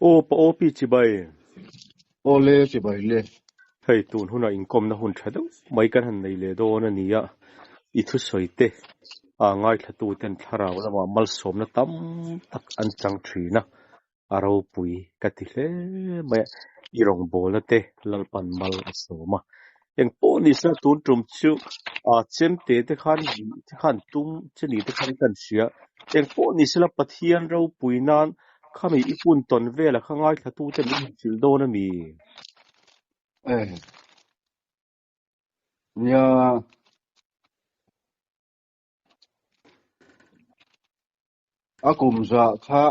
ô pa ô pi chi bay ô lê chỉ bảy lê hay tuần hun in com na hun thado mai kan han nei le do na nia I thu soite ngay thla tu ten tharau la ma mal som na tam tak an chang thina aro pui kati hle ma irong bola te lalpan mal asoma eng po ni sa tun trum chu chem te khan tum cheni te khan kan sia eng po ni sila pathian ro pui nan khami ipun ton vela khangai thla tu ten min chil do na mi nhà akum za kha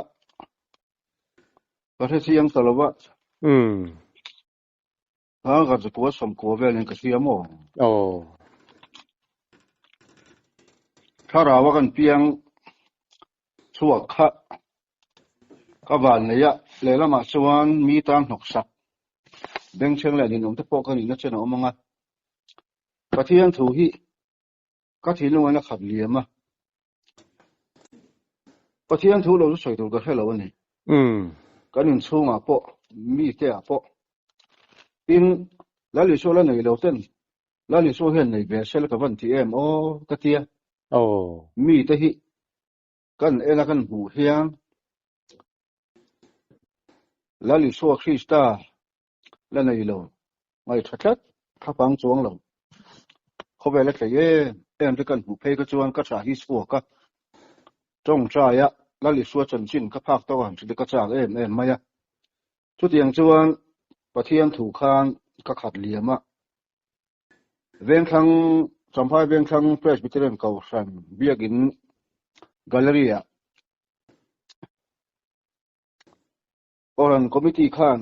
có thể siêng tao vợ gặp được quá sớm quá về nên cái siêng mò thà ra vợกันpiang suak kha các bạn này á lấy làm mà xuân mi tang học sắc bên trên là những ông thợ bộ cái này nó trên ông mang cái thiên thủ hi cái thiên luôn là khắp liềm mà cái thiên thủ lâu soi đầu cái hay lâu này cái những số mà bộ mi thế à bộ pin lá lì số là này lâu tên lá lì số hiện này về sẽ là cái vấn đề em ô cái tia mi thế hi cái này là cái hủ hiang lá lì số Krista là này lâu ngày thật chất tháp băng chuông lâu không phải là cái em chỉ cần hủ phê cái chuông cái trả hi số cái trong trai á lá lì số chân chín cái phác tao hẳn chỉ cái trả em mày á chút tiền chuôngประเทศถูกข้างก็ขัดเหลี่ยมอะเวียงคังสัมภาระเวียงคังเพรสบิเทเรนเก่าสันเบียกินแกลเลอรี่อะอรันคอมมิตี้ข้าง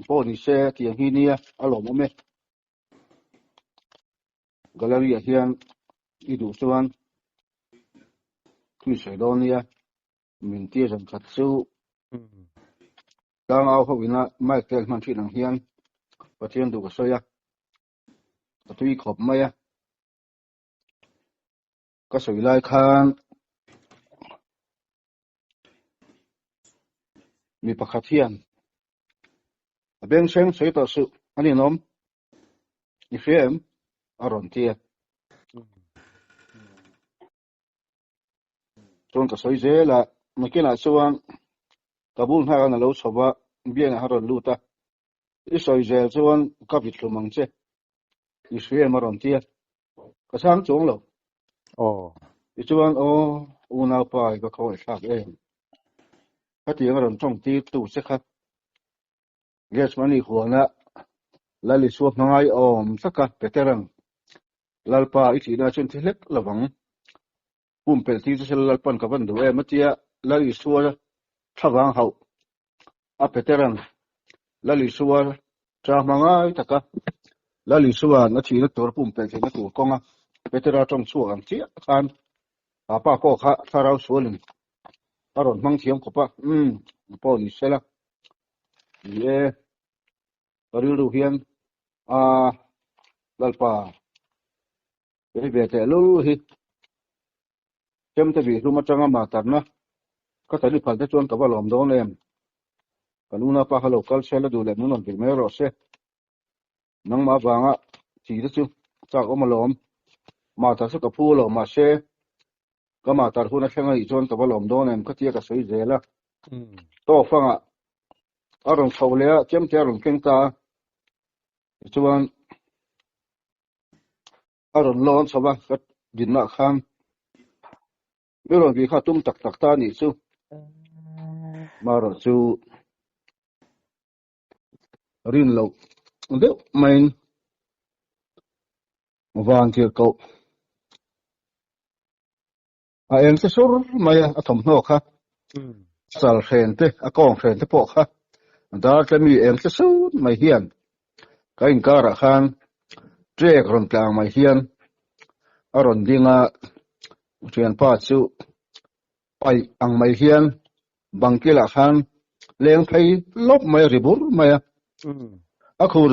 พอดีเซที่ยังฮีเนียอารมณ์มั้ยแกลเลอรี่เฮียนอีดูส่วนที่เสดอเนียมินเตียสันขัดสู้đang ao không vina mai tel man thi nang hian pathian du ka soya tui khop mai a ka soi lai khan mi pakhat hian beng seng soi ta su ani nom ni frem aron tia ton ka soi je la makina chuan Kabul hai ana lo soba bian haron luta Israel chuan kapit lumang che Israel maron tia ka sang chong lo chuan una pa ka khoi thak hati ngaron chong ti tu se khat ges mani huana lali suap nangai saka peterang lalpa ichina chun thilek lawang pumpel ti se lalpan ka ban du matia lali suwa thawang hau a peterang lali suwa tra mangai taka lali suwa na thina tor pumpel thina tur konga petera chong suwa ang chi khan apa ko kha tharau sualin aron mang thiam ko pa po ni sela ye pariru hian lalpa be te lu hi kem te bi ruma changa ma tarna ka tali phal te chuan ka balom don em kanuna pa halo kal sela du le munon bil me ro se nang ma wanga chi de chu chak omalom ma ta su ka phu lo ma se ka ma tar huna thenga I chuan ka balom don em ka tia ka soi zela to fanga aron khawlea kem te aron kengta chuan aron lon soba ka dinna kham meron bi kha tum tak tak ta ni chu maro chu rin lo de main van ti ko en se sur mai a thom no kha sal khen te a kong khen te po kha da te mi en se sur mai hian ka in kara khan trek ron tlang mai hian aron dinga trian pa chu pai ang mai hian bangkila khan leng phei lop mai ribur mai a khur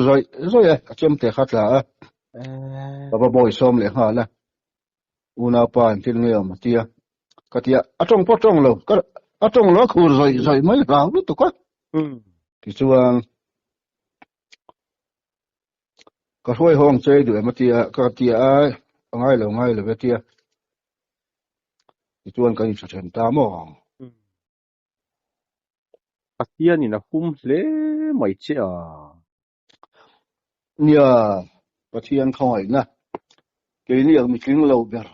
roi a chem te khat la baba boy som le ha la una pa tin nge ma tia ka tia a tong po tong lo ka trong lo khur rồi mấy rào nó tụi quá thì chuan có thôi hong chơi được mà tia có tia ai ngay là về tia thì chuan cái sự chân ta mò Pathian in a hle mai che a nia Pathian không ai na cái này mình kính lâu bèr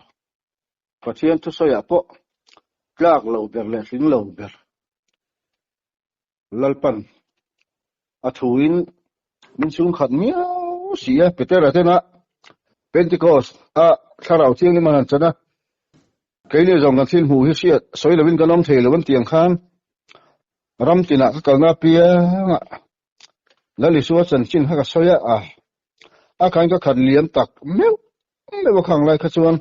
Pathian tu soi apo lak lâu bèr le kính lâu bèr lalpan thuin mình xuống khát miao xía Peter thế na Pentecost sarau thiêng ni manan chana cái này dòng ngàn thiên hù hi xía soi là bên cái nông thể là bên tiền khan ram tina ka kalna pia la li suwa chan chin ha ka soya a kan ka khat liam tak meu me khang lai kha chuan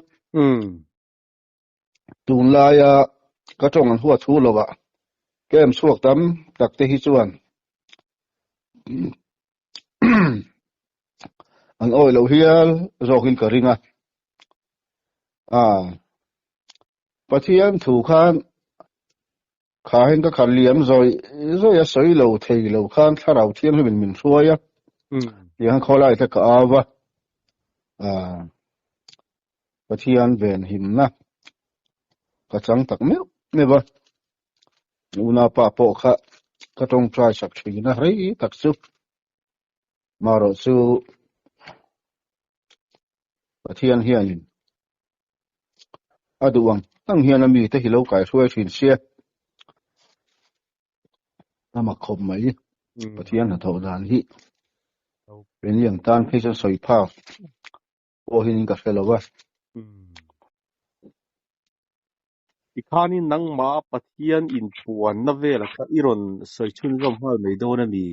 tun la ya ka tong an huwa thu lo wa kem suak tam tak te hi chuan an oi lo hial zokin ka ringa pathian thu khan khain ka khan liam rồi ya soi lo thei lo khan tharau thiam hi min suaya yang kholai ta ka awa Pathian ven him na ka chang tak meu me ba una pa po kha ka tong trai sak thi na rei tak chu maro chu Pathian hianin aduang tang hian ami te hilo kai ruai thin sia ama khom mai Pathian na tho dan hi pen yang tan phei chan soi pha o hin ka felowa Ikhani nang ma Pathian in puan na vela ka iron soi chun rom hal mai do na mi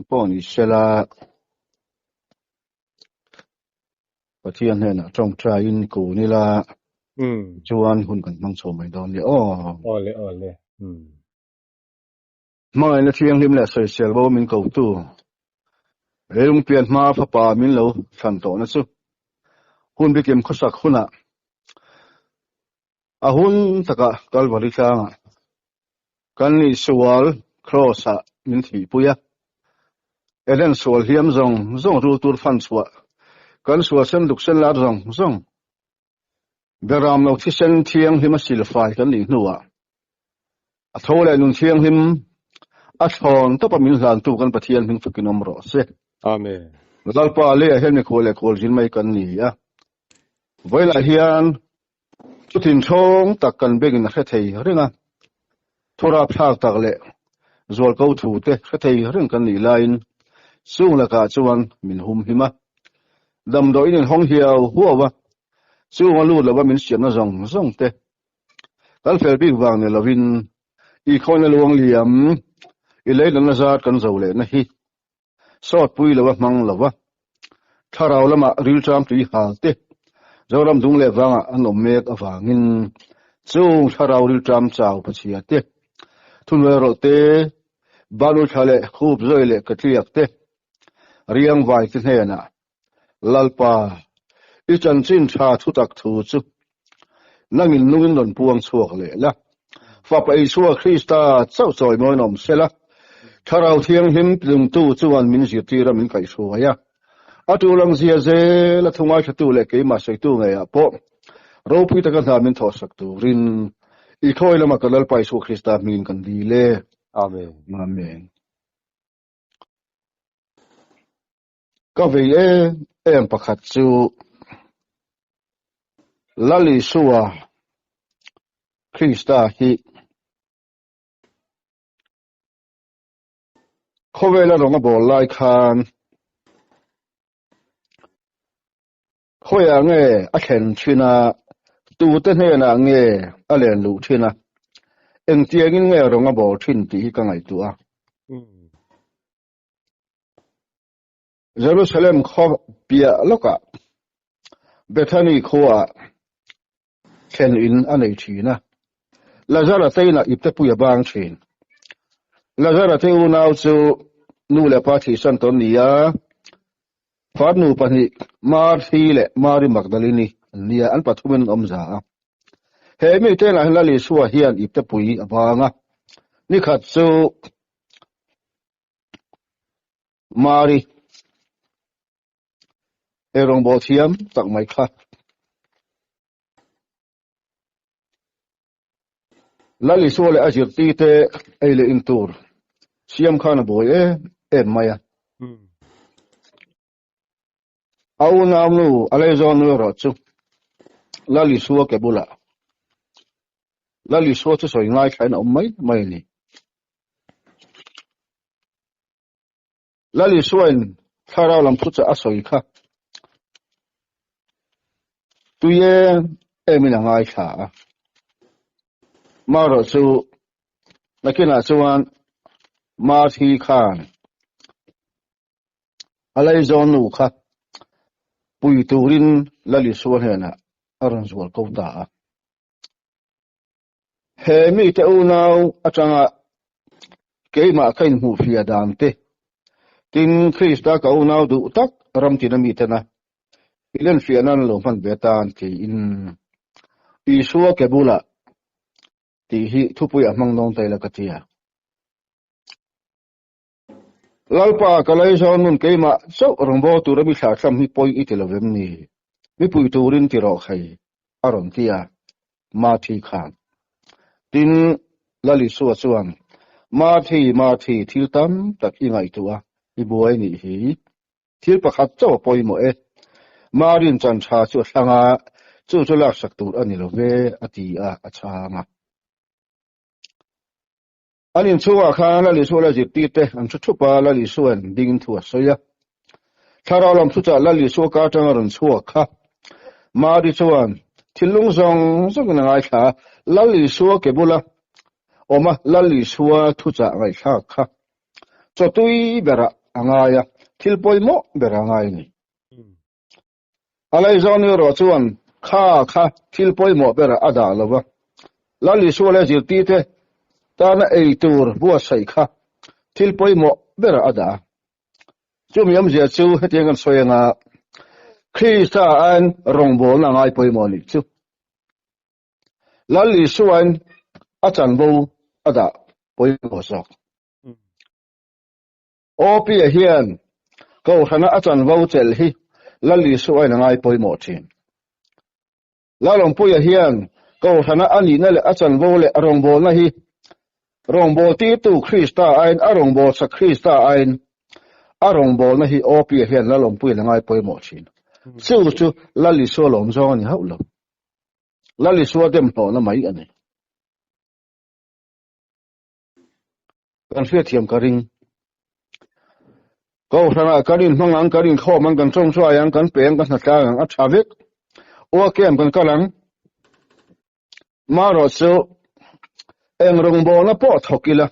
po ni sela Pathian he na trong trai in ku ni la chuan hun kan mang so mai don le ole mai na thiang lim la soi sel bo min ko tu reung pian ma pha pa min lo than to na chu hun bi kem khosak huna hun taka kalvari changa kan ni sual cross min thi puya eden sual hiam zong ru tur fan suwa kan suwa sen duk sen la zong beram lo thi sen thiang him sil fai kan ni nuwa thole nun thiang him thon to pa min lan tu kan Pathian hing fukinom ro se amen lalpa le hen ni khol jin mai kan ni ya voila hian chutin thong tak kan begin kha thei ringa thora phak tak le zol ko thu te kha thei ring kan ni lain sung la ka chuan min hum hima dam do in hong hiao huwa sung alu la ba min siam na zong te kal fel big wang ne lovin I khona luang liam I le lan zat kan zo le na hi sot pui la mang la wa tharau lama ril tram tu ha te zoram dung le wanga anom mek awangin chung tharau ril tram chaw pachia te thunwe ro te banu thale khub zoi le katliak te riang vai te hena lalpa I chan chin tha thu tak thu chu nangin nungin don puang chuak le la fa pa Isua Krista chau choi moi nom sela tharau thiang him plung tu chuan min zir tira min kai suaya atu lang zia ze la thungai thatu le ke ma sei tu ngai apo ro pui ta kan ha min tho sak tu rin I khoi lama kalal pa Isua Krista min kan di le amen ka ve em pakhat chu lali suwa Krista hi khowela ronga bol lai khan khoya nge a khen thina tu te ne na nge a len lu thina eng tiang in nge ronga bol thin ti ka ngai tu a Jerusalem kho pia loka Bethany khoa khen in anei thina Lazara teina ipte puya bang thin Lazara te unau chu nu le pa thi san ton nia fat nu pa ni mar thi le mari magdalini nia an pathumen omza he mi te la li suwa hian ipte pui awanga ni khat chu mari erong bo thiam tak mai kha lali suwa le ajir ti te eile intur siam khana boy maya au namnu alezon nu ro chu lali suwa ke bula lali suwa chu soi ngai thain mai ni lali suwa in tharau lam phu cha asoi kha tuye emina ngai kha maro chu nakina chuan ma thi khan alezon nu kha pui turin lali suwa hena aron zual ko ta he mi te unau atanga keima kain hu fia dan te tin Krista ka unau du tak ram tin mi te na ilen fianan lo man betan ti in isua ke bula ti hi thupui amang nong tai la katia lalpa kalai zon nun keima so rombo tu rami tha tham mi poi itelovem ni mi pui turin ti ro khai aron tia ma thi khan tin lali suwa chuan ma thi thil tam tak ingai tua I buai ni hi thil pakhat chaw poi mo marin chan tha chu hlanga chu lak sak tur ani lo ve ati a achanga anin chuwa kha lali suwa la jit ti te an chu thupa lali suwan ding thua soya tharalam chu cha lali suwa ka tang ron chuwa kha mari chuan thilung zong zong na ngai kha lali suwa ke bula oma lali suwa thu cha ngai kha kha cho tui bera angaya thil poi mo bera ngai ni alai zon ro chuan kha thil poi mo bera ada lova lali suwa la jit ti te tana ei tur bua sai kha thil poi mo bera ada chum yam je chu hetiang soyenga Krista an rongbol na ngai poi mo ni chu lali suwan achan bo ada poi mo sok opi hian ko hana achan bo chel hi lali suwan ngai poi mo thin lalong poi hian ko hana ani na le achan bo le rongbol na hi rongbol ti tu Krista an arongbol sa Krista an arongbol na hi opi hian lalong poi ngai poi mo thin chu lali suwa lom zong ani haulo lali suwa dem to na mai ani kan fia thiam karing ko thana karin mangang karin kho man kan chong chwa yang kan peng kan tha ang a thavek o kem kan kalang maro chu eng rong bo na po thokila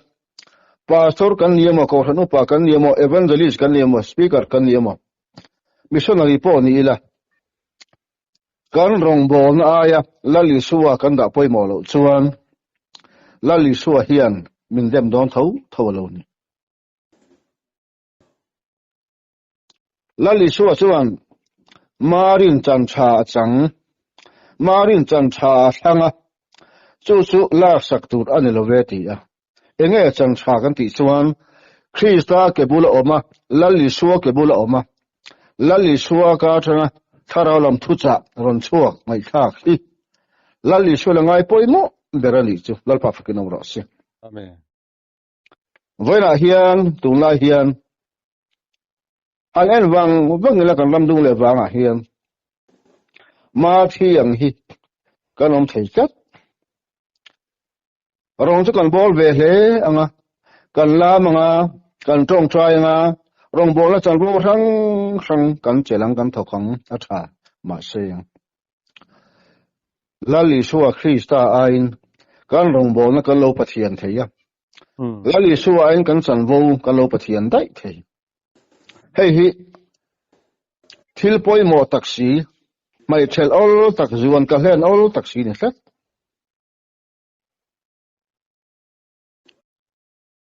pastor kan niemo ko thanu pa kan niemo evangelist kan niemo speaker kan niemo missionary po ni ila kan rong bo na aya lali suwa kan da poi mo lo chuan lali suwa hian min dem don tho lo ni lali suwa chuan marin chan cha chang marin chan cha thanga chu la sak tur ani lo ve ti a enge chan cha kan ti chuan Krista ke bula oma lali suwa ke bula oma lali suwa ka thana tharau lam thu cha ron chuak mai thak hi lali suwa ngai poi mo berali chu lalpa fakin ro se amen voina hian tungla hian an en wang la kan lam dung le wanga hian ma thi ang hi kanom thei chat rong chu kan bol ve hle anga kan la manga kan tong trai nga rong bol la chan bo sang kan chelang kan thokang atha ma se lali suwa Krista ain kan rong bol na kan lo pathian theya lali suwa ain kan chan vo kan lo pathian dai thei hei hi thil poi mo taksi mai thel ol tak zuan ka hlen ol taksi ni hlet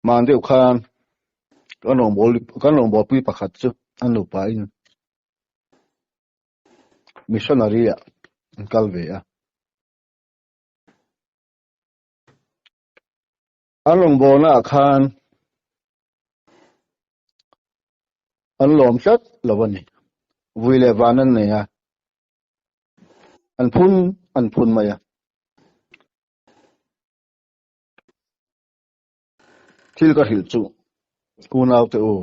man deuh khan kan long bol pui pakhat chu an lo pa in missionary a kal ve a an long bol na khan an lom chat lawani vuile vanan ne ya an phun maya thil ka hil chu kunaw te o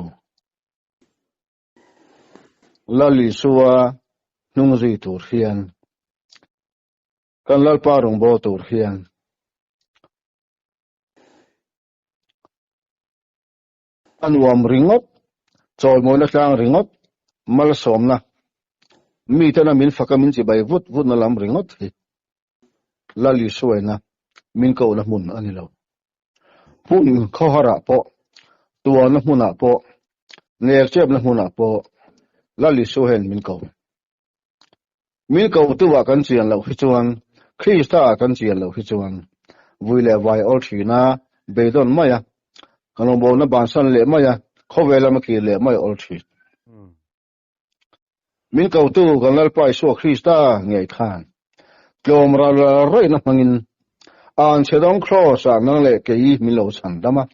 lali suwa nung ri tur hian kan lal parung bo tur hian an wam ringot choi moi na tlang ringot mal somna mi tana min fakamin chi bai vut na lam ringot hi lali suwaina min ko na mun ani lo pun kho hara po tua na huna po ner chep na huna po lali suhen min ko tuwa kan chian lo hi chuan Krista kan chian lo hi chuan vuile vai ol thina beidon maya kanong bo na bansan le maya khowela ma ki le mai ol thi min ko tu kan lal pai so Krista ngei khan tlom ra roi na hangin an chedong cross a nang le ke i mi lo chan dama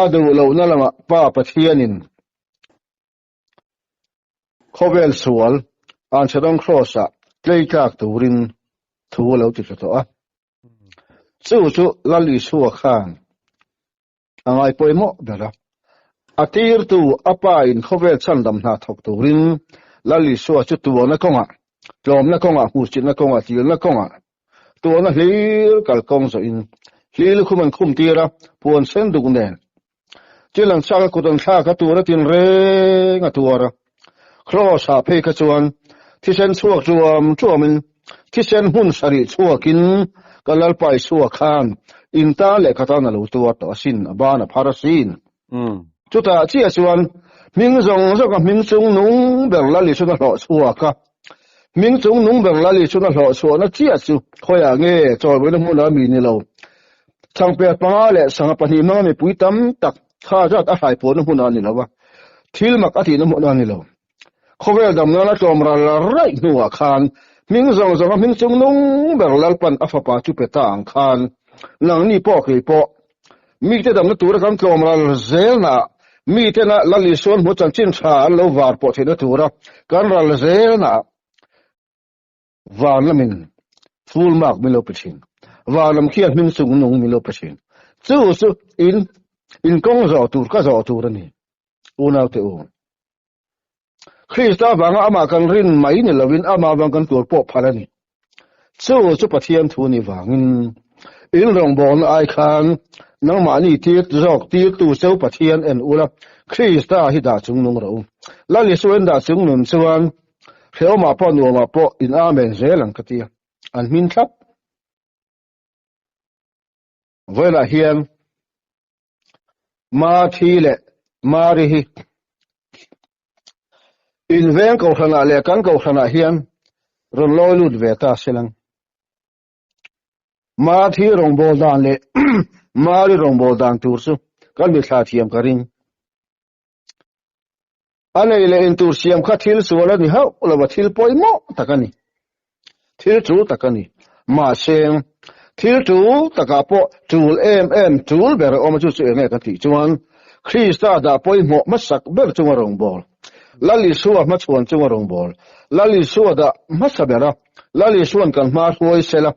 adu lo na lama pa pathianin khowel sual an chedong cross a klei kak turin thu lo ti to a chu lali su khan angai poimo dara atir tu apa in khowel chan dam na thok turin lali su chu tu na konga tlom na konga hu chin na konga til na konga tu na hlil kal kong so in hlil khuman khum tira puan sen du nen chilang sa ko don tha ka tu ra tin re nga tu ra cross a pe ka chuan thi sen chuak chuamin thi sen hun sari chuakin kalal pai suwa khan inta le khatana lo tu to sin abana pharasin chuta chi chuan ming zong ka ming chung nung ber la li chu na lo chuwa ka ming chung nung ber la li chu na lo chuwa na chi chu khoya nge choi bo na mu na mi ni lo chang pe pa le sang pa ni ma me pui tam tak kha ja ta hai po na mu na ni lo wa thil mak a thi na mu na ni lo khowel dam na chom ra rai nuwa khan ming zong ming chung nung ber lal pan afa pa chu pe ta ang khan nang ni po khri po mi te dam na tur kan chom ra zel na mi te na lali son mo chan chin tha lo war po the na tura kan ral zel na van lamin full mark mi lo pechin valam khian ming chung nung mi lo pechin chu in kong zo tur ka zo tur ni unaw te u Krista banga ama kan rin mai ni lovin ama bang kan tur po phalani chu pathian thu ni wangin in rong bon ai khan nang mani ti jok ti tu seu pathian en ula Krista hi da chung nung ro lali suen da chung nun chuan kheo ma po nu ma po in amen zelang katia an min thap vela hian ma thile mari hi in veng ko thana le kan ko thana hian ron loi lut ve ta selang ma thi rong bol dan le mari rong bol dan tur su kan mi thla thiam karing anei le in tur siam kha thil suala ni hau lo thil poimo takani thil chu takani ma seng thil chu taka po tul em tul ber om chu nge ka ti chuan Krista da poimo masak ber chu rong bol lali suwa ma chuan chu rong bol lali suwa da masabera lali suan kan ma hoi sela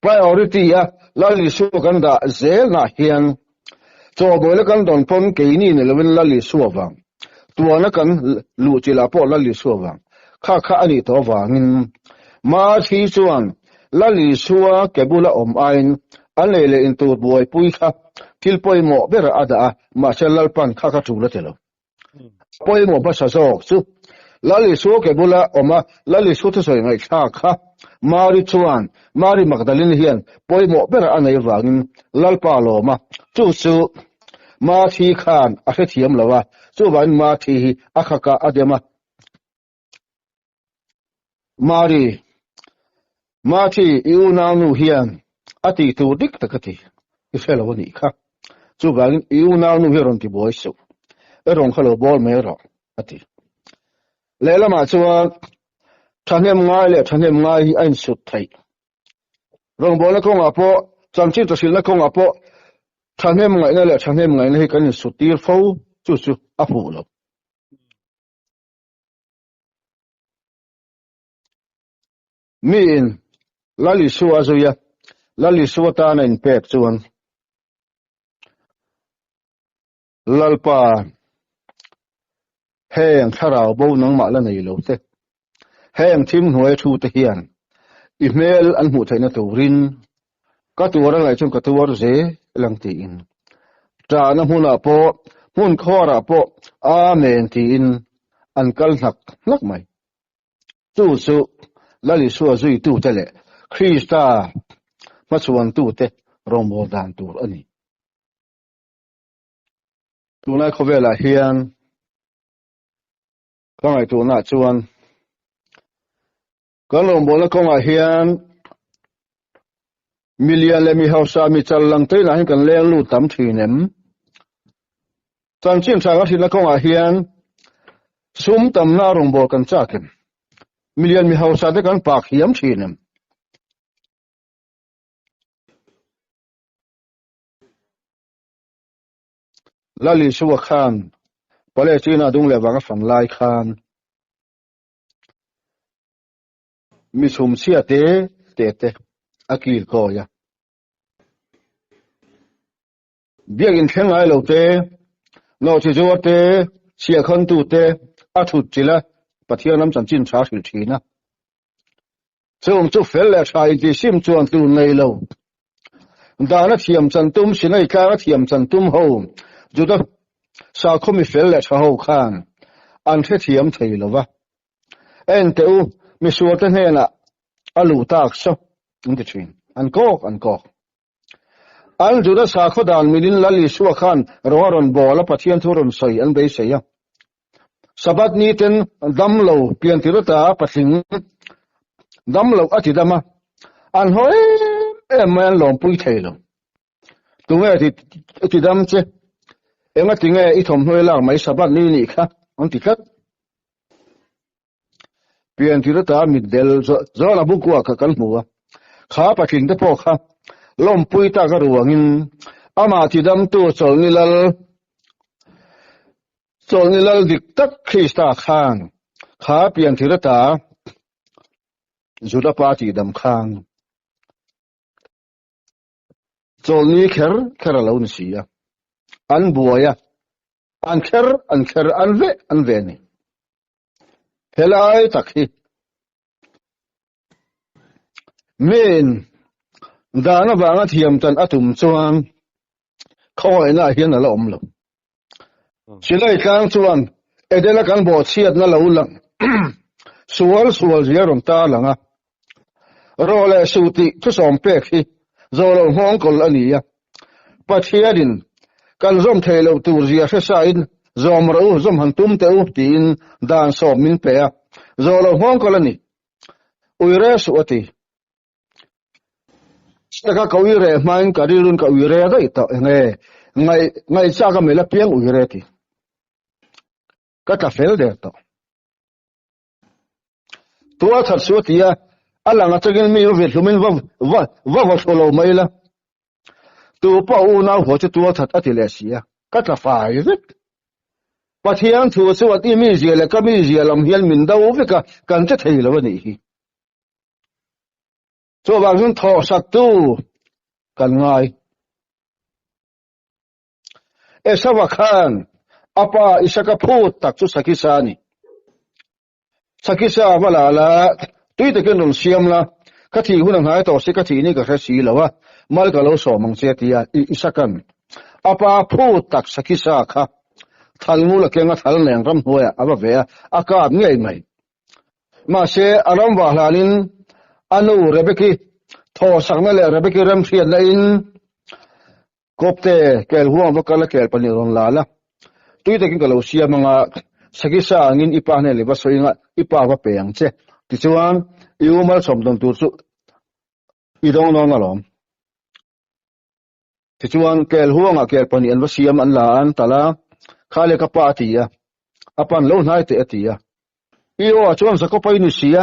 priority ya lali suwa kan da zel na hian cho bole kan don pon ke ni ne lewin lali suwa wang tuana kan lu chila po lali suwa wang kha ani to wangin ma thi chuan lali suwa kebula om ain alele in tur boy pui kha til poimo ber ada ma chelal pan kha tu la telo poimo ba sa so chu lali suwa kebula oma lali su tu soi ngai kha mari chuan mari magdalene hian poimo ber anei wangin lalpa lo ma chu ma thi khan a khe thiam lawa chu ban ma thi akhaka adema mari iuna nu hian ati tu dik takati ifelo ni kha chu gan iu na nu heron ti boy su erong khalo bol me ro ati lela ma chuan thanem ngai le thanem ngai hi ain sut thai rong bol na kong apo chamchin to sil na kong apo thanem ngai na le thanem ngai na hi kan sutir fo chu chu a pu lo min lali suwa zuya lali suwa ta na in pek chuan lalpa heng tharau bo nang ma la nei lo te heng thim hnuai thu te hian email an mu thaina turin ka tuara ngai chung ka tuar ze lang ti in tra na huna po hun khora po amen ti in an kal hnak mai tu su lali suwa zui tu te le Krista ma chuan tu te rong bol dan tur ani tu nai khovela hian ka ngai tu na chuan ka rong bol ko nga hian million le mi hausa mi chal lang te na hin kan leng lu tam thinem chan chin thanga thila ko nga hian sum tam na rong bol kan chakem million mi hausa te kan pak hiam thinem lali suwa khan Palestina dung le wanga fan lai khan mi sum sia te akil ko ya biagin thengai lo te no chi zo te sia khan tu te a thut chila pathianam chan chin tha thil thina chung chu fel le thai ti sim chuan tu nei lo dana thiam chan tum sinai ka thiam chan tum ho juda sa khomi fel le tha ho khan an the thiam thei lova en te u mi suwa te hena alu tak so in the train an ko an juda sa khodan milin lali suwa khan roron bola pathian thuron soi an bei seya sabat ni ten damlo pian tirata pathing damlo ati dama an hoi man lom pui thailo tunga ti dam che enga tinga I thom hoi lang mai sabat ni kha an ti khat pian tirata midel zo la bukwa ka kal muwa kha pathing te po kha lom pui ta ka ruangin ama ti dam tu chol nilal dik tak Krista khan kha pian tirata juda pa ti dam khang chol ni kher lo ni sia an buaya an kher an ve ni helai takhi men dana banga thiam tan atum chuan khoi na hian ala om lo silai tlang chuan edela kan bo chiat na lo lang sual ziarom ta langa role suti thu som pek hi zolo hong kol ania pathiarin kan zom thelo tur zia sa in zom ro zom han tum te u tin dan som min pe a zolo hong kol ani uire suati saka kawire main karilun ka uire da ita ngai cha ka mela piang uire ti ka ta fel de to tua thar suatia alanga chagin mi ve hlumin va solo maila tu pa u na ho chu tua that atilesia ka ta fai vet pathian thu suati mi zela ka mi zelam hian min dau ve ka kan che theilo ni hi so ba jun tho sak tu kan ngai esawa khan apa isaka phut tak chu sakisani sakisa malala tuite kenul siamla kathi hunang hai to se kathi ni ka si lawa mal ka lo so mong che tia isakan apa phut tak sakisa kha thalmu la kenga thal neng ram hoya aba ve aka ngei mai ma se aram wa hlalin anu rebeki tho sakna le rebeki ram thiat la in kopte kel huang wakala kel pani ron lala tuite kin ka lo siamanga sakisa angin ipa ne le basoinga ipa wa peyang che ti chuan iumal som dong tur chu I dong no ngalom ti chuan kel huanga kel pani an vasiam an la an tala khale ka pa tia apan lo nai te atia io chuan zakopai ni sia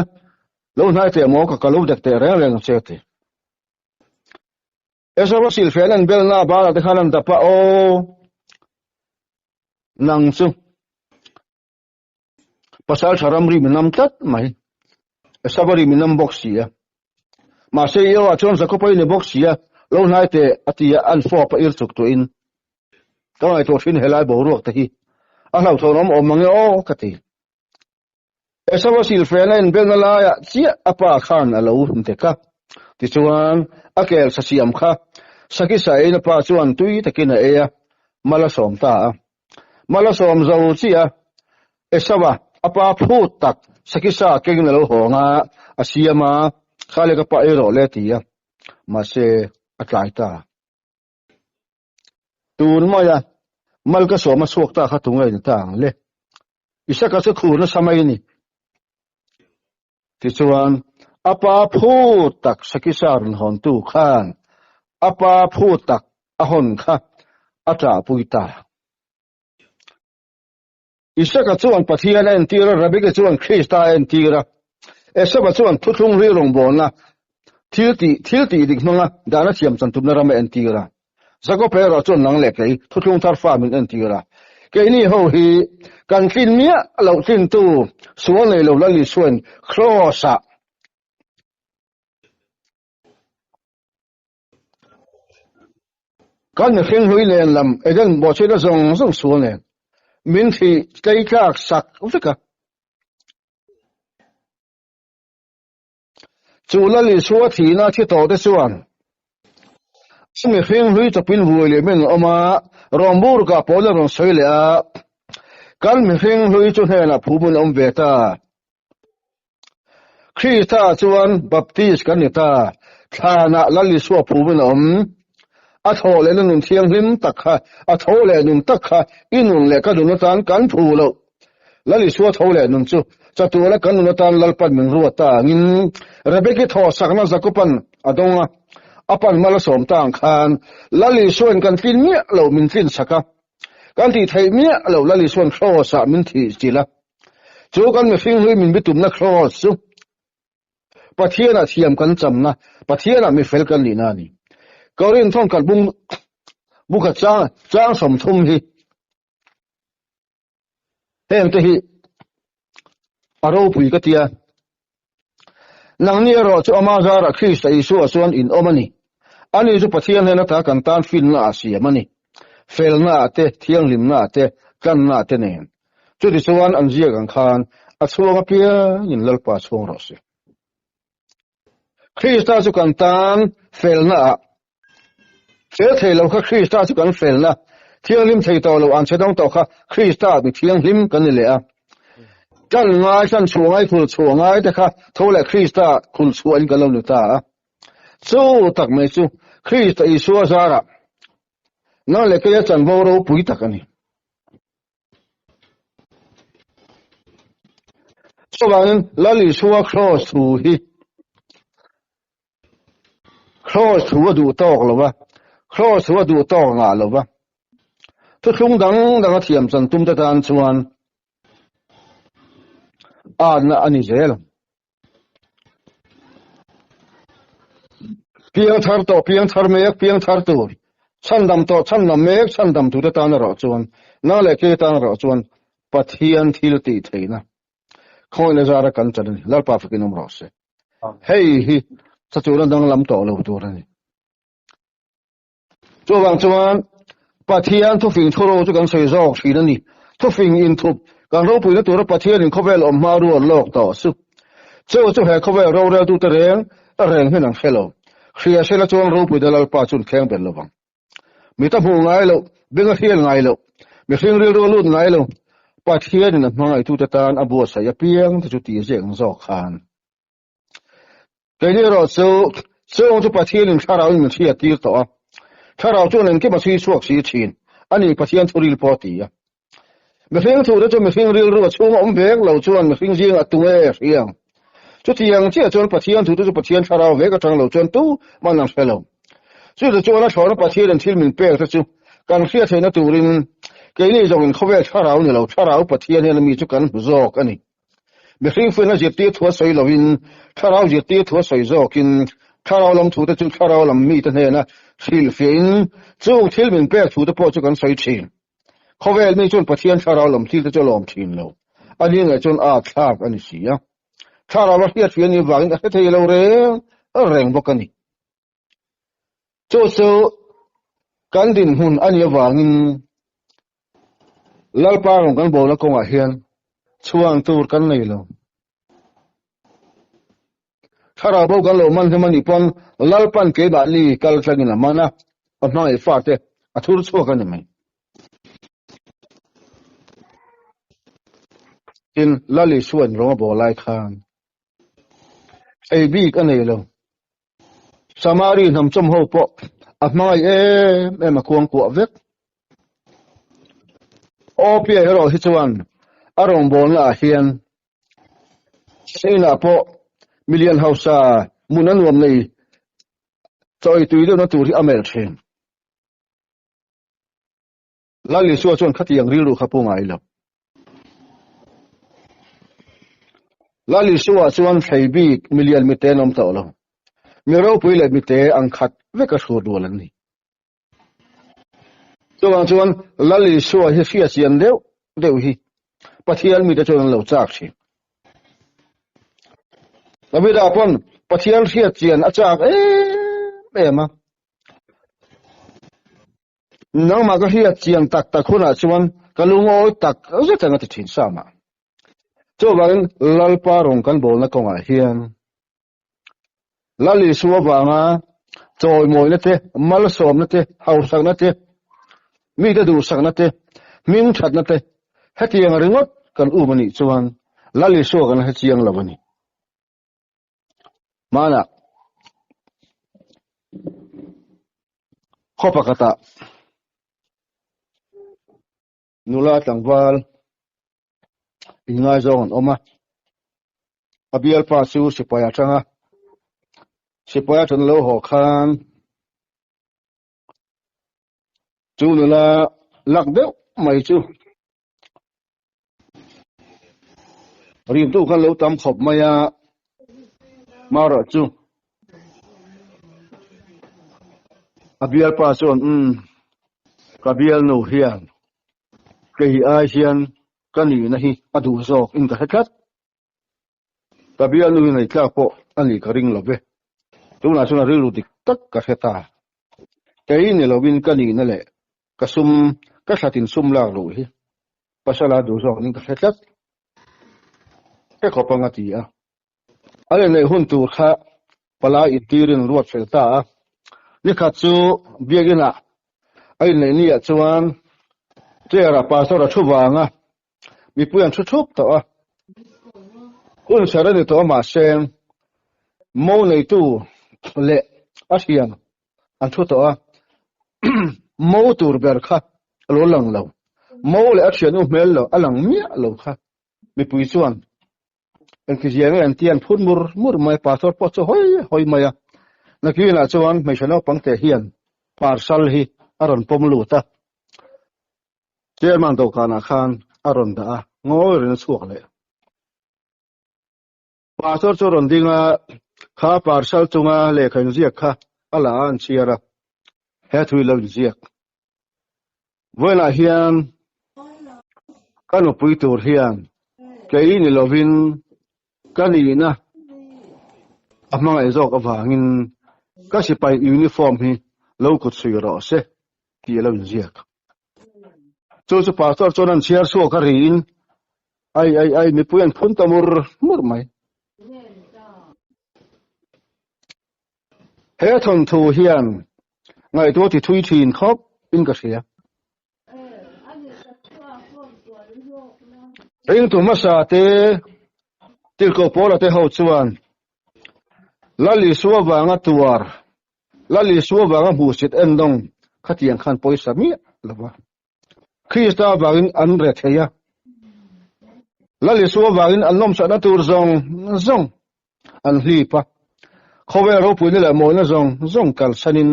lo nai te mo ka kalu dek te reng chete esa vasil felan bel na ba de khalan da pa o nang chu pasal charamri minam tat mai esa bari minam boxia ma se io chuan zakopai ni boxia lo nai te atia an fo pa ir chuk tu in to ai to thin helai bo ruak te hi a hlau thonom om mangi o kati esa vasil felan bel na la ya chia apa khan alo te ka ti chuan akel sasiam kha saki sai na pa chuan tui takina eya mala som ta mala som zo chia esawa apa phut tak saki sa keng na lo honga asiama khale ka pa ero le tia ma se atlai ta tun ma ya mal ka so ma suak ta kha tungai ni tang le isaka se khu na samai ni ti chuan apa phut tak saki sa run hon tu khan apa phut tak ahon kha ata puita isaka chuan pathian en tira rabika chuan krista en tira esaba chuan thuthung ri rong bona thilti dik nonga dana siam chantum na ram en tira zako pero chuan nang lek lei thuthung thar farming en tira ke ni ho hi kan tin mia lo tin tu suan nei lo la li suan crossa kan hring hui len lam eden bo chena zong suan len min thi tei klak sak ufika chula li suwa thi na thi to de suan sumi hring hui chapin hui le men oma rombur ka pola ron soile a kan mi hring hui chu hena phubun om veta Krista chuan baptist kan ni ta thana lali suwa phubun om a thole nun thiang hlim takha a thole nun takha inun le ka dun tan kan phulo lali suwa thole nun chu chatula kan nun tan lalpan min ruata ngin rebeki tho sakna zakupan adonga apan mala som tang khan lali suan kan tin mi lo min tin saka kan ti thai mi lo lali suan khosa min thi chila chu kan mi fing hui min bitum na khos chu pathiana thiam kan chamna pathiana mi fel kan lina ni Korin thong kan bung buka chang som thum hi hem te hi aro pui ka tia nang ni ro chu ama zara Krista Isu asuan in omani ani chu pathian hena ta kan tan fin na asia mani fel na te thiang lim na te kan na te nen chu di chuan an zia kan khan a chuanga pia in lalpa chung ro se Krista chu kan tan fel na Fel thei lo kha Krista chu kan fel na thiang lim thei to lo an chedong to kha Krista mi thiang lim kan ni le a kan ngai san chuangai khul chuangai te kha thole Krista khul chuan kan lo ni ta chu tak me chu Krista Isu zara na le ke chan bo ro pui takani chuan lali suwa cross thu hi cross thu du tok lo ba cross wa du to nga lo ba tu thung dang thiam chan tum ta tan chuan na ani zel piang thar mek piang thar tu chandam mek chandam tu ta tan ro chuan na le ke tan ro chuan pathian thil ti theina khoina zara kan chan lar pa fikinom ro se hei hi chachuran dang lam to lo tu rani chuan pathian thu fing thoro chu kan sei zok thina ni thu fing in thup kan ro pui na tur pathian in khovel om ma ru lok to su chu he khovel ro re tu te reng hen ang hello khria sela chuan ro pui dalal pa chun kheng bel lowang mi ta bu ngai lo benga hiel ngai lo mi hring ri ro lu ngai lo pathian in hmangai tu te tan abu sa ya piang chu ti jeng zok khan ke ni ro chu pathian in thara in thia tir to Thara chuan an ke ma si suak si thin ani pathian thuril poti ya me hring thu de chu me hring ril ru chunga om bek lo chuan me hring jing atunge riang chu tiang che chuan pathian thu chu pathian thara ve ka tang lo chuan tu manam fello chú là chú nó chọn nó bắt thiên đến thiên mình bèn thật chú cần phía thế nó tụ rin cái này giống như không biết chả rau này lâu chả rau bắt thiên này là mi chú cần rô cái này việc riêng phương nó diệt tiệt thua sấy lâu in chả rau diệt tiệt thua sấy rô kinh chả rau làm thua chú chả rau làm mi thế này na thiên phiền chú thiên mình bèn thua đó chú cần sấy thiên không biết mi chú bắt thiên chả rau làm thiên đó chú làm thiên lâu anh ấy nghe chú khác anh ấy xí á chả rau là hiệt phiền như vậy cái thế lâu rồi rèn bốc cái này chú chú kan din hun ania wangin lalpa rong kan bola ko hian chuang tur kan nei lo thara bo kan lo man hemani pon lalpan ke ba ni kal tlangin amana apna e fa te athur chu kan mai in lali suan rong bo lai khan ei bi kan nei lo samari nam chom ho po apnai em akuang ko vek opia hero hichuan arong bon la hian seina po million hausa munan wam nei choi tui do na tur hi amel then lali suwa chon khatiang rilu khapu ngai lo lali suwa chuan theibi million miten om to lo miro puile mite ang khat veka thur dualan ni chuan lali suwa hi fia sian deu hi pathian mi da chon lo chak chi Namida pon pathian fia chian achak ema nang ma ka fia chian tak khuna chuan kalungo tak zeta ti thin sama chuan lalpa rong kan bol na konga hian lali suwa wanga choi moi na te mal som na te hau sang na te mi da du sang na te ming that na te hatiang ringot kan u mani chuan lali suwa kan hatiang lawani mana khopa kata nula tangwal ingai zong oma abial pa su sipaya changa sipaya chon lo ho khan chu nula lak deu mai chu rim tu kan lo tam khop maya mara chu abial pa son kabial no hian kai ai hian kani na hi adu zok in ka khat kabial no nei tla po ani ka ring lobe tu na suna rilu dik tak ka heta kai ne lobin kani na le kasum ka thatin sum la ro hi pasala du zok in ka khat ke khopanga ti a ale nei hun tu kha pala itirin ruat felta ni kha chu biagina ai nei ni a chuan tera pasora thuwanga mi puan thup to a un sarani to ma sen mo nei tu le asian an thu to a mo tur ber kha lo lang lo mo le asian u mel lo alang mia lo kha mi pui chuan en kiziang en tian phun mur mai pastor po cho hoi maya nakina chuan mai shano pangte hian parsal hi aron pomlu ta chairman do kana khan aron da ngoi rin chuak le pastor choron dinga kha parsal chunga le khain ziak kha ala an chiara he thui lo ziak voila hian kanu pui tur hian kai ni lovin kani na amang ai zok awangin ka sipai uniform hi lo kut sui ro se ti lo ziak chu pastor chonan chiar so ka rin ai mi puan phun tamur mur mai he thon thu hian ngai to ti thui thin khop in ka sia ring tu masa te til ko pola te ho chuan lali suwa wanga tuar lali suwa wanga busit endong khatiang khan poisa mi lawa krista wangin an re theya lali suwa wangin annom sa na tur zong an hlipa khowe ro puini la mo na zong kal sanin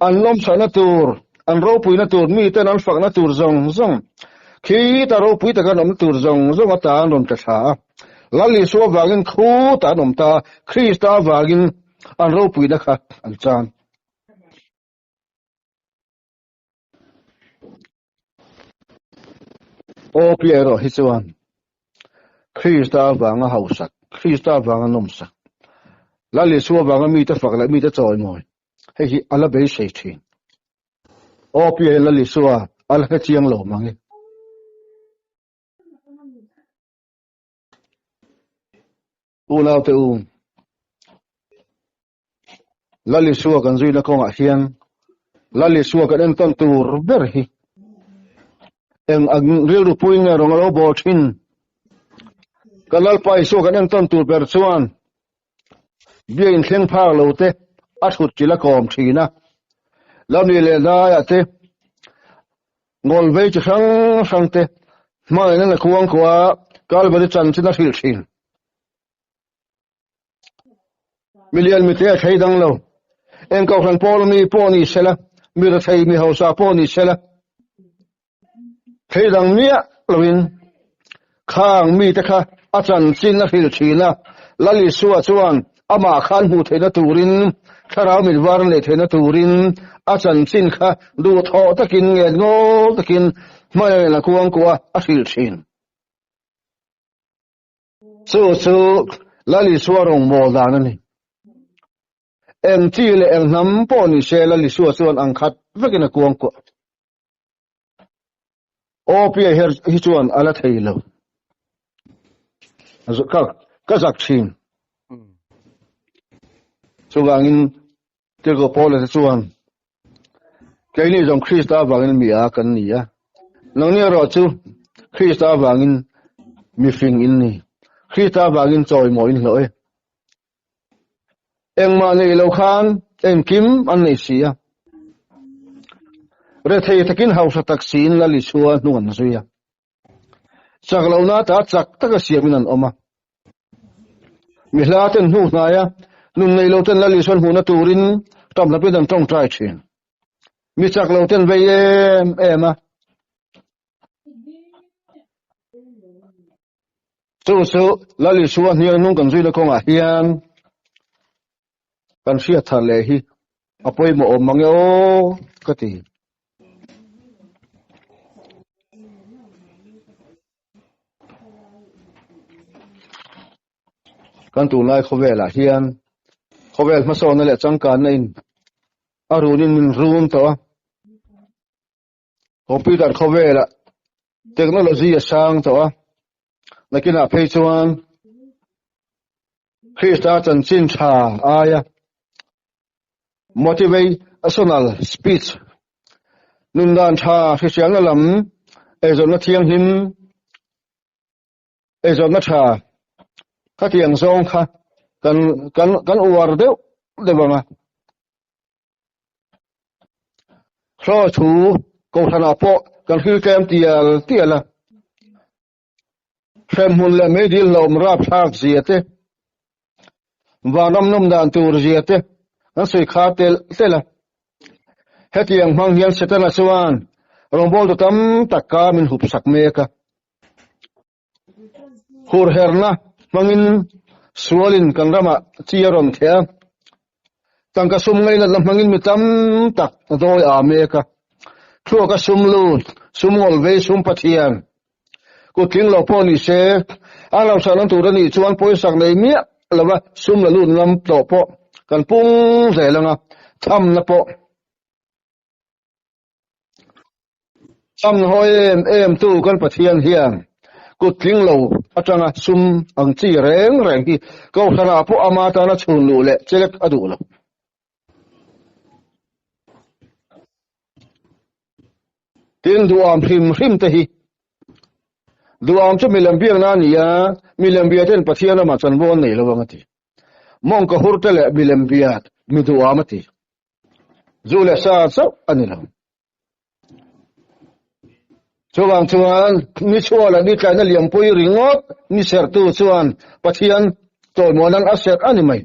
an lom sa na tur an ro pui na tur mi ten an fak na tur zong zong khi ta ro pui ta kan om tur zong zong ta an ron ta tha lali so wangin khu ta nom ta Krista wangin an ro pui na kha an chan o piero hi chuan Krista wanga hausak Krista wanga nomsak lali so wanga mi ta fak la mi ta choi moi hei hi ala be sei thin o piero lali so ala ka chiang lo mangi unaw te lali so kan zui na ko nga hian lali so kan en ton tur ber hi eng ang ril ru pui nga rong ro bo thin kalal pai so kan en ton tur ber chuan bia in thleng phar lo te a thut chila kom thina lamni le da ya te ngol ve chi sang sang te mai na la kuang kwa kal bari chan china thil thin million mi te thai dang lo en kau thang pol mi poni sela mi ra thai mi hausa poni sela thai dang nia lovin khang mi te kha a chan chin na thil thina lali suwa chuan ama khan hu theina turin tharau mi war le theina turin a chan chin kha du tho takin nge ngo takin mai la kuang kwa a thil thin chu lali suwa rong mo dan ani em chi le em nam poni se lali suwa chuan ang khat vekina kuang ko o pia her hi chuan ala theilo azu ka zak thin chuwangin tilgo pole chuan keini jong Krista wangin mi a kan ni a nangni ro chu Krista wangin mi fing in ni Krista wangin choi mo in hloi engma nei lo khan em kim an nei sia re thei takin hausa taksin lali suwa nuan zuya chaklo na ta chak taka siamin an oma mihlaten hu na ya nun nei lo ten lali son hu na turin tam na pedan tong trai chin mi chaklo ten ve ema chu lali suwa hian nung kan zuila konga hian kan sia thale hi apoi mo mange o kati kan tu lai khowela hian khowel ma so na le changkan na in arunin min run to computer khowela technology a sang to nakina phei chuan Krista chan chin tha aya motivational speech nundan tha hriang na lam ezon na thiang him ezon na tha ka tiang zong kha kan uar deuh dewanga thro thu ko thana po kan hil kem tiala khem hun le me dil lom rap thak ziate vanam nom dan tur ziate an sui kha tela hetiang mang hian setana chuan rombol tam takka min hup sak meka hur herna mangin sualin kangrama chiaron thea tangka sum ngai na mangin mitam tak doi a meka thua ka sumlu sumol ve sum pathian ku tling lo poni se alam sanan turani chuan poisak nei mia lawa sum la lun lam to po kan pung zelanga tham na po sam hoi em tu kan pathian hian ku tling lo atanga sum ang chi reng hi ko thana po ama ta na chun lu le chelek adu lo tin duam hrim te hi duam chu milam biang na nia milam bia ten pathian ma chan bon nei lo ngati mong ka hurtele milam biat mi duam ati zule sa ani lo chuan ni chuala ni tlaina liampui ringot ni sertu chuan pathian tol monan aset ani mai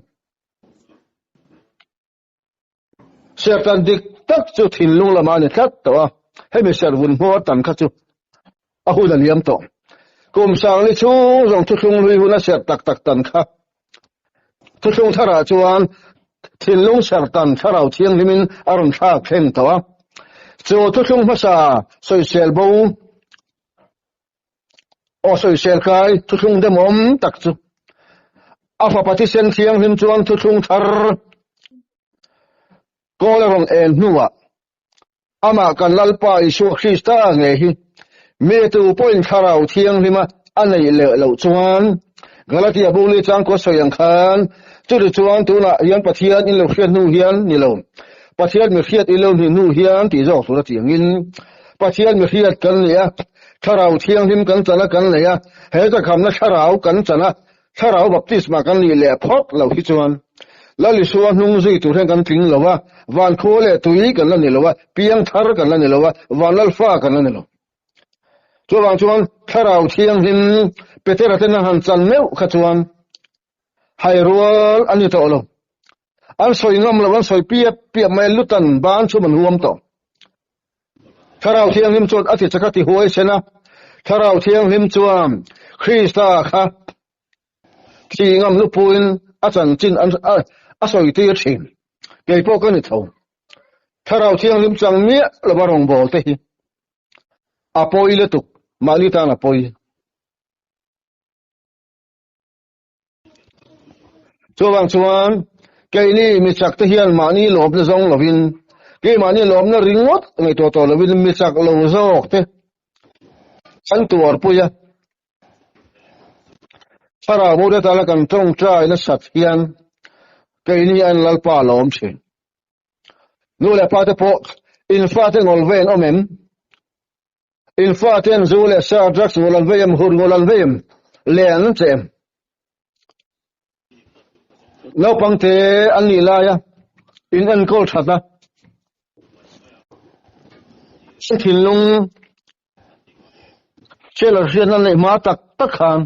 sertan dik tak chu thin lung lama ni tlat to a hemi ser vun ho tan kha chu a hu la liam to kum sang ni chu rong thu thung lui huna ser tak tak tan kha thu thung thara chuan thin lung ser tan tharau thiang limin aron tha khen to a chu thu thung ma sa soi sel bo o soi sel kai thu thung de mom tak chu afa pati sen thiang lim chuan thu thung thar ko la rong en nuwa ama kan lalpa isu Krista nge hi me tu point tharau thiang lima anei le lo chuan Galatia buli chang ko soyang khan chu chuan tu na yan pathian in lo khiat nu hian ni lo pathian mi khiat i lo ni nu hian ti zo su la tiang in pathian mi khiat kan le tharau thiang lim kan chana kan le ya he ta kham na tharau kan chana tharau baptisma kan ni le phot lo hi chuan lali suwa nung zui tu ren kan ting lo wa van kho le tui kan la ni lo wa piang thar kan la ni lo wa van alfa kan la ni lo chuan tharau thiang lim petera ten han chan meu kha chuan hai rual ani to lo an soi ngam lo an soi pia mai lutan ban chu man huam to tharau thiang lim chuan ati chakati huai sena tharau thiang lim chuan Krista kha thi ngam lu puin a chan chin an a soi ti thin ke po kan ni tho tharau thiang lim chang mi lo barong bol te hi a poi le tu mali ta na poi chuan ke ni mi chak te hian mani lob na zong lovin ke mani lob na ringot ngai to lovin mi chak lo zok te chan tuar puya sara mo de ta la kan tong trai na sat hian ke ni an lalpa lom chin nu le pa te po in fa te ngol ven omem in fa ten zu le sa drugs ngol vem hur ngol vem len chem no pangte an ni la ya in an kol thata sin thin lung chela rian an le ma tak tak khan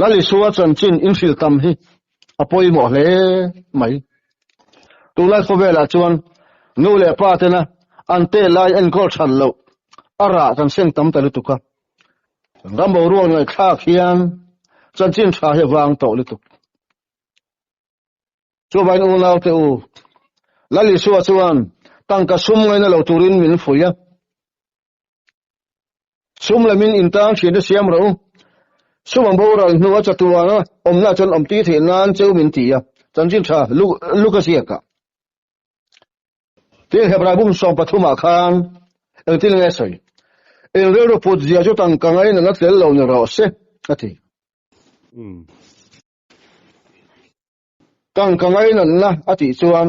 lali suwa chan chin in fil tam hi apoi mo le mai tu lai kho vela chuan nu le pa te na an te lai an kol than lo ara kan seng tam ta lu tu ka rambo ruang ngai kha khian chan chin tha he wang to lu tu chu bai nu nau te u lali suwa chuan tangka sum ngai na lo turin min fuya sum la min in tang chin de siam ro sum am bo ra nu cha tu na om na chan om ti the nan cheu min ti ya chan chin tha lu ka sia ka te hebra bum som pathuma khan en til nge soi en re ro put zia chu tangka ngai na tel lo ni ro se ati tangka ngai na ati chuan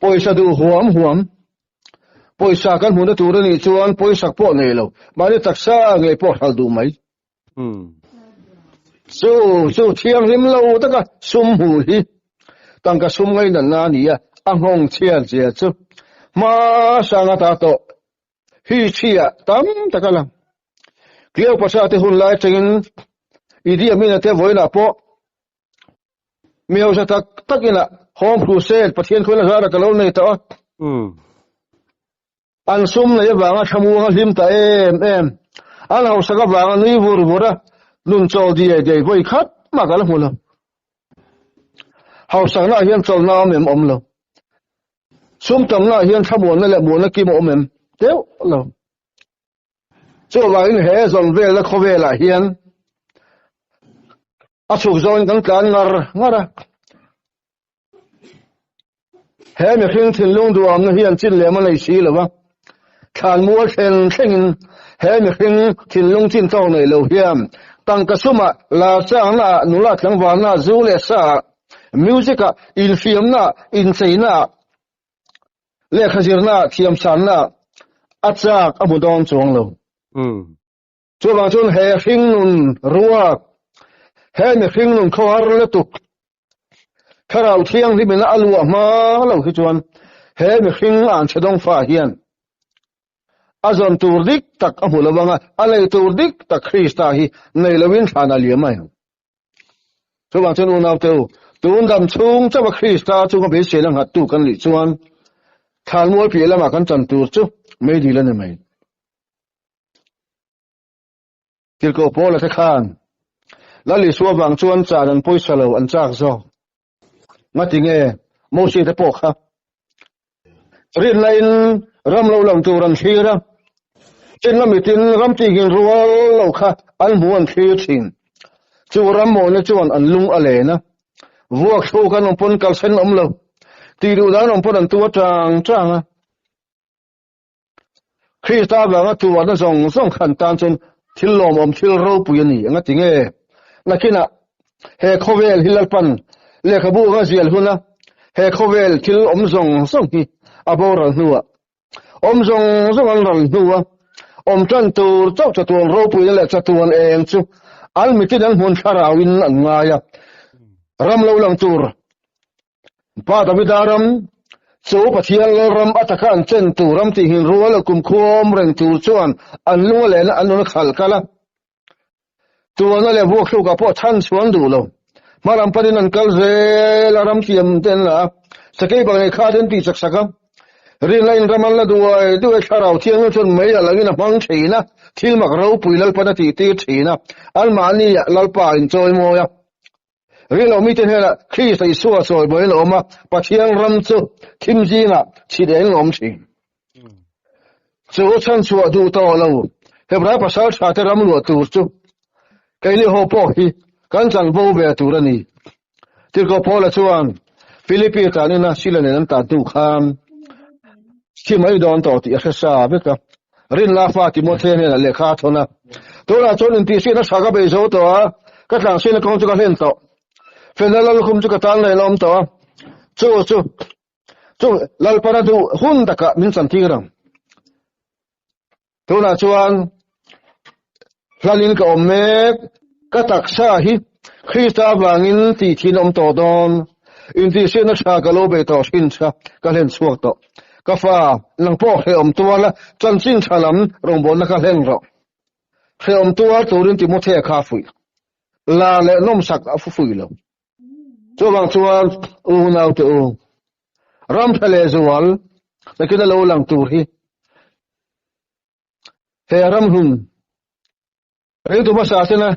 poisa du huam poisa kan huna tur ni chuan poisa po nei lo mani taksa ngai po hal du mai so thiang rim lo taka sum hu hi tangka sum ngai na ni ya angong chian che chu ma sanga ta to hi chia tam takalam kleo pasa te hun lai chengin idi amina te voina po miao sa takina home crusade pathian khona zara kalon nei ta an sum na yawanga thamu nga lim ta em an ho saka wanga ni vura nun chol die voi khat ma kala hula ho sang na hian chol na mem om lo sum tam na hian thamu na le mu na ki mo mem teu lo chu wa in he zon ve la kho ve la hian a chuk zon kan kan ngara he me khing thin lung du am na hian chin le ma nei si lo wa khan mual thengin he me khing thin lung chin chaw nei lo hiam tang ka suma la chang na nula tlang wa na zu le sa music in film na in seina le khazir na thiam san na achak amudon chong lo chu ba chun he khing nun ruwa he me khing nun khawar le tu kharau thiang hi mena alu ma lo hi chuan he me khing an chedong fa hian azon turdik tak amulawanga alai turdik tak Krista hi nei lawin thana liamai chu ba chun unau teu tun dam chung chawa Krista chu ka be selang hat tu kan li chuan than mual pi lama kan chan tur chu me di lan mai til ko pola the khan lali suwa bang chuan cha dan poisa lo an chak zo matinge mo si te po kha rin lain ram lo lang tu ran thira chen la mitin ram ti gin rual lo kha an muan thir thin chu ram mo ne chuan an lung ale na vuak thu kan on pon kal sen om lo ti ru dan on pon an tu tang tang a Krista bang tu wa na zong zong khan tan chen thil lom om thil ro pu yani anga tinge lakina he khovel hilal pan le khabu ga zial huna he khovel thil om zong zong hi abora nuwa om zong zong an ral nuwa om tan tur chau chatuan ro pu le chatuan eng chu al mitin an hun tharawin an ngaya ram lo lang tur pa davidaram chu pathian ram ataka an chen tu ram ti hin rual kum khom reng tur chuan an lunga le na an khal kala tuana le vuak thu ka po than chuan du lo maram panin an kal ze la ram tiam ten la sakei bangai kha den ti chak saka rin lain ramal la duai tharau thiang chun mai la lagina mang theina thil mak ro puilal pana ti ti thina al mani lalpa in choi moya rin lo mi ten hela khi sai suwa soi boi lo ma pathiang ram chu thim jinga chideng om thi chu chan chu du to lo hebra pasal tha te ram lo tu chu cái li ho po hi kan chan bo be tu rani til ko pola chuan Philippines ta ni na sila ne nan ta tu kham chi mai don to ti a sa be ka rin la fa ti mo the ne le kha thona to la chon in ti si na sa ga be zo to a ka tlang sin ko chu ka len to fenal khum chu ka tan le lom to chu lal para du hun da ka min chan ti ram to la chuan Lalin ka omek katak sa hi Krista bangin ti thin om to don in ti se na sa ka lo be to sin sa ka len suak to ka fa lang po he om tuala chan sin thalam rong bon na ka len ro he om tual turin ti mo the kha fui la le nom sak a fu fui lo cho bang chuan u nau te u ram thale zual lakina lo lang tur hi he ram hun Rei tu masa sena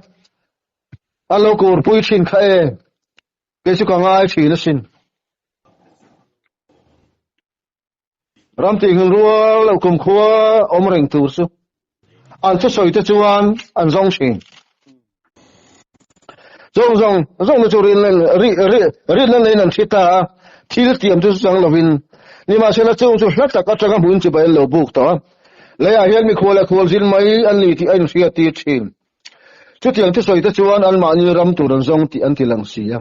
alo kur pui thin kha e ke chu ka ngai thi na sin ram ti ngin rual lo kum khwa om reng tur su an chu soi te chuan an zong thin zong na chu rin len an thita thil tiam tu sang lovin ni ma sena chu hlat tak atanga mun chi bai lo buk to le a hian mi khol zin mai an ni ti an sia ti thin chu tiang chu soi te chuan an ma ni ram tu ran zong ti an ti lang sia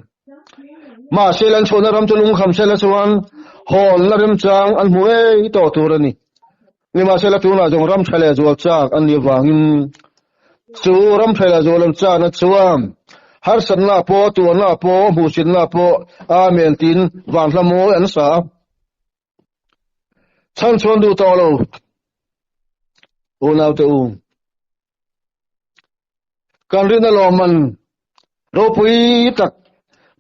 ma selan chona ram tu lung kham sela chuan hol na ram chang an mue to tur ani ni ma sela tu na jong ram thale zual chak an ni wangin chu ram thale zual cha na chuam har san na po tu na po mu sin na po amen tin wang hlamo an sa chan chon du to lo o nau te kan rin na lo man ro pui tak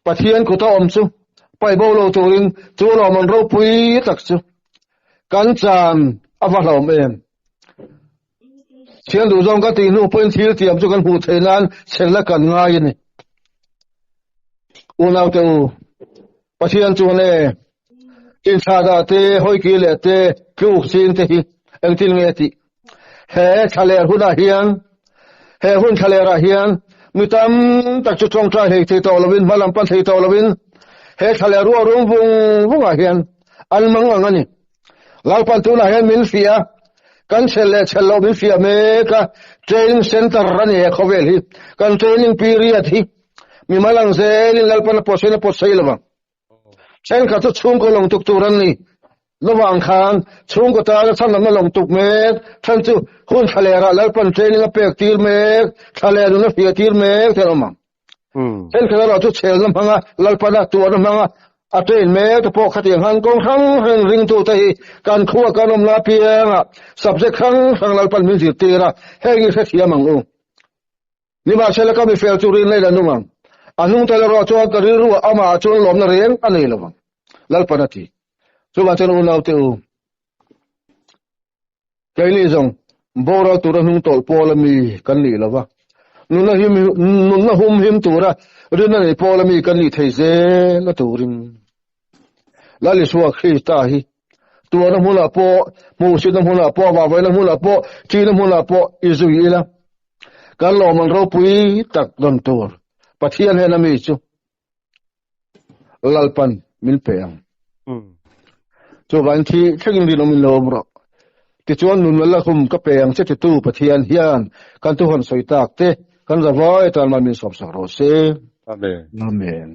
pathian ko ta om chu pai bo lo turin chu lo man ro pui tak chu kan chan awa hlom em thian du zong ka ti nu point thil tiam chu kan hu theinan chela kan ngai ni u nau te pathian chu ne in sa da te hoi ki le te ku sin te hi ang til nge ti he thale huna hian he hun thalera hian mitam tak chu chong tra hei thei to lovin malam pan thei to lovin he thaleru rum vung a hian al mang angani lau pan tu na hian min fia kan chelo min fia me ka training center rani he khovel hi kan training period hi mi malang zelin lal pan po sei lawang chen ka chu chung ko long tuk turan ni lawang khan chung ko ta chan lam long tuk me than chu hun thalera lal pan training a pek tir me thaleru na fia tir me theloma chen ka ro chu chel lam hanga lal pan tu na hanga a train me to po khatiang han kong thang ring tu tai kan khuwa kanom la pianga subject khang lal pan min zir tira hegi khathia mang u ni ma chela ka mi fel chu rin le la numang anung tala ro chuan kariru ama chuan lom na reng anei lawang lalpanati chuan chen unau te u kaini zong bora tura nung tol polami kan ni lawa nunna hum him tura rina nei polami kan ni theize la turin lali suwa khita hi tuana hula po musin hula po wa vai hula po chin hula po izuila kan lo man ro pui tak don tur pathian he na mi chu lalpan min peang chu ban thi thengin ri nomin lom ro ti chuan nun la khum ka peang che tu pathian hian kan tu hon soi tak te kan zawai tan ma min sop sak ro se amen amen